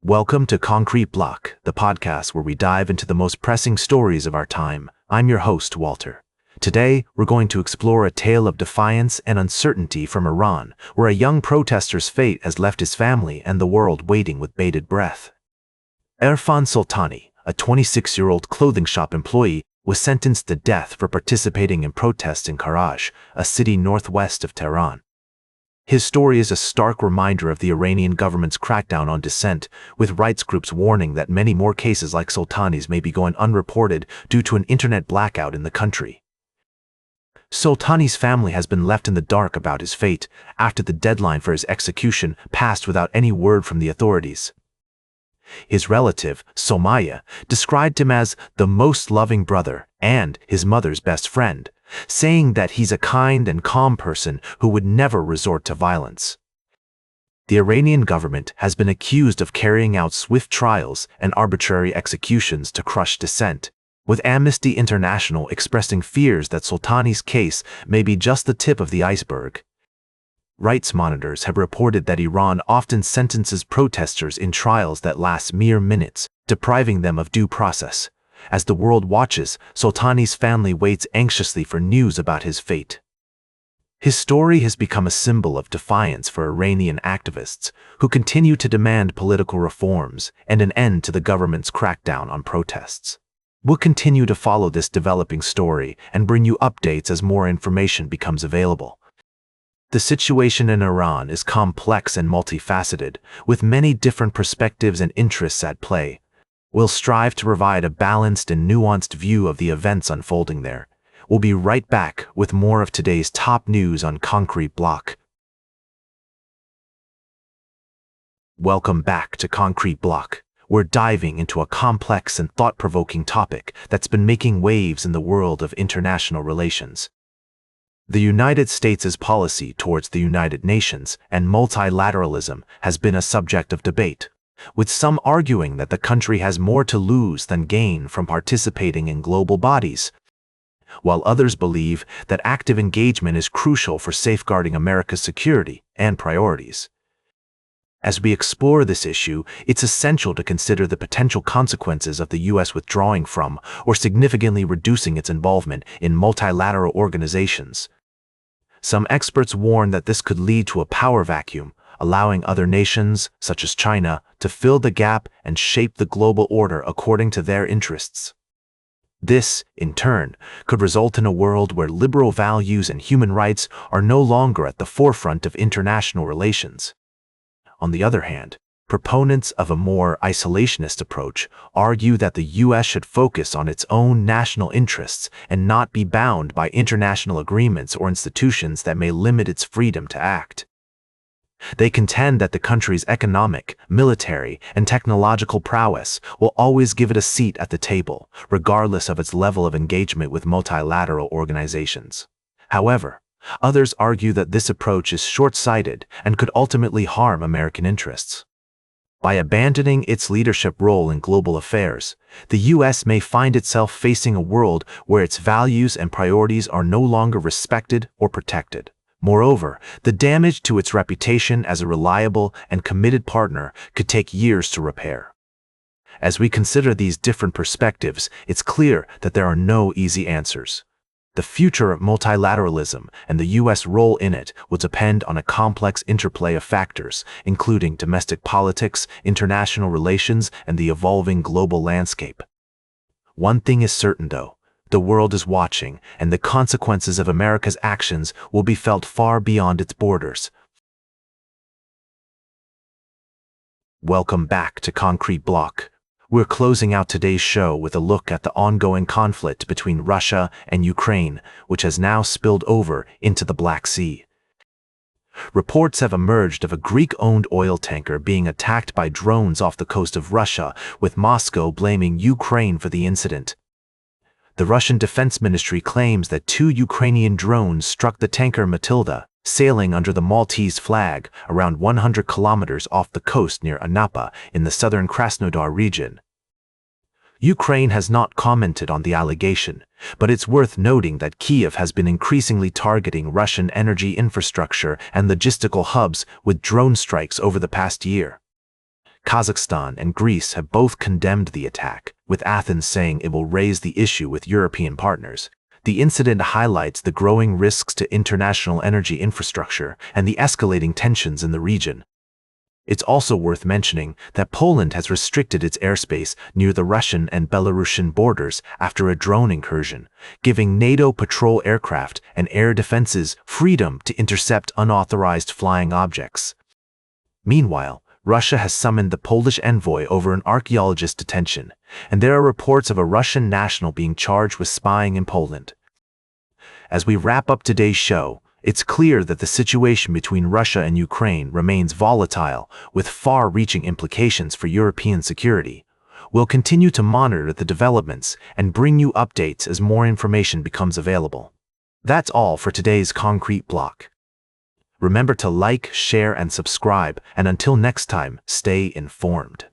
Welcome to Concrete Block, the podcast where we dive into the most pressing stories of our time. I'm your host, Walter. Today, we're going to explore a tale of defiance and uncertainty from Iran, where a young protester's fate has left his family and the world waiting with bated breath. Erfan Soltani, a 26-year-old clothing shop employee, was sentenced to death for participating in protests in Karaj, a city northwest of Tehran. His story is a stark reminder of the Iranian government's crackdown on dissent, with rights groups warning that many more cases like Soltani's may be going unreported due to an internet blackout in the country. Soltani's family has been left in the dark about his fate after the deadline for his execution passed without any word from the authorities. His relative, Somayeh, described him as the most loving brother and his mother's best friend, saying that he's a kind and calm person who would never resort to violence. The Iranian government has been accused of carrying out swift trials and arbitrary executions to crush dissent, with Amnesty International expressing fears that Soltani's case may be just the tip of the iceberg. Rights monitors have reported that Iran often sentences protesters in trials that last mere minutes, depriving them of due process. As the world watches, Soltani's family waits anxiously for news about his fate. His story has become a symbol of defiance for Iranian activists who continue to demand political reforms and an end to the government's crackdown on protests. We'll continue to follow this developing story and bring you updates as more information becomes available. The situation in Iran is complex and multifaceted, with many different perspectives and interests at play. We'll strive to provide a balanced and nuanced view of the events unfolding there. We'll be right back with more of today's top news on Concrete Block. Welcome back to Concrete Block. We're diving into a complex and thought-provoking topic that's been making waves in the world of international relations. The United States' policy towards the United Nations and multilateralism has been a subject of debate, with some arguing that the country has more to lose than gain from participating in global bodies, while others believe that active engagement is crucial for safeguarding America's security and priorities. As we explore this issue, it's essential to consider the potential consequences of the U.S. withdrawing from or significantly reducing its involvement in multilateral organizations. Some experts warn that this could lead to a power vacuum, allowing other nations, such as China, to fill the gap and shape the global order according to their interests. This, in turn, could result in a world where liberal values and human rights are no longer at the forefront of international relations. On the other hand, proponents of a more isolationist approach argue that the U.S. should focus on its own national interests and not be bound by international agreements or institutions that may limit its freedom to act. They contend that the country's economic, military, and technological prowess will always give it a seat at the table, regardless of its level of engagement with multilateral organizations. However, others argue that this approach is short-sighted and could ultimately harm American interests. By abandoning its leadership role in global affairs, the U.S. may find itself facing a world where its values and priorities are no longer respected or protected. Moreover, the damage to its reputation as a reliable and committed partner could take years to repair. As we consider these different perspectives, it's clear that there are no easy answers. The future of multilateralism and the U.S. role in it will depend on a complex interplay of factors, including domestic politics, international relations, and the evolving global landscape. One thing is certain, though. The world is watching, and the consequences of America's actions will be felt far beyond its borders. Welcome back to Concrete Block. We're closing out today's show with a look at the ongoing conflict between Russia and Ukraine, which has now spilled over into the Black Sea. Reports have emerged of a Greek-owned oil tanker being attacked by drones off the coast of Russia, with Moscow blaming Ukraine for the incident. The Russian Defense Ministry claims that 2 Ukrainian drones struck the tanker Matilda, sailing under the Maltese flag around 100 kilometers off the coast near Anapa in the southern Krasnodar region. Ukraine has not commented on the allegation, but it's worth noting that Kyiv has been increasingly targeting Russian energy infrastructure and logistical hubs with drone strikes over the past year. Kazakhstan and Greece have both condemned the attack, with Athens saying it will raise the issue with European partners. The incident highlights the growing risks to international energy infrastructure and the escalating tensions in the region. It's also worth mentioning that Poland has restricted its airspace near the Russian and Belarusian borders after a drone incursion, giving NATO patrol aircraft and air defenses freedom to intercept unauthorized flying objects. Meanwhile, Russia has summoned the Polish envoy over an archaeologist detention, and there are reports of a Russian national being charged with spying in Poland. As we wrap up today's show, it's clear that the situation between Russia and Ukraine remains volatile, with far-reaching implications for European security. We'll continue to monitor the developments and bring you updates as more information becomes available. That's all for today's Concrete Block. Remember to like, share, and subscribe, and until next time, stay informed.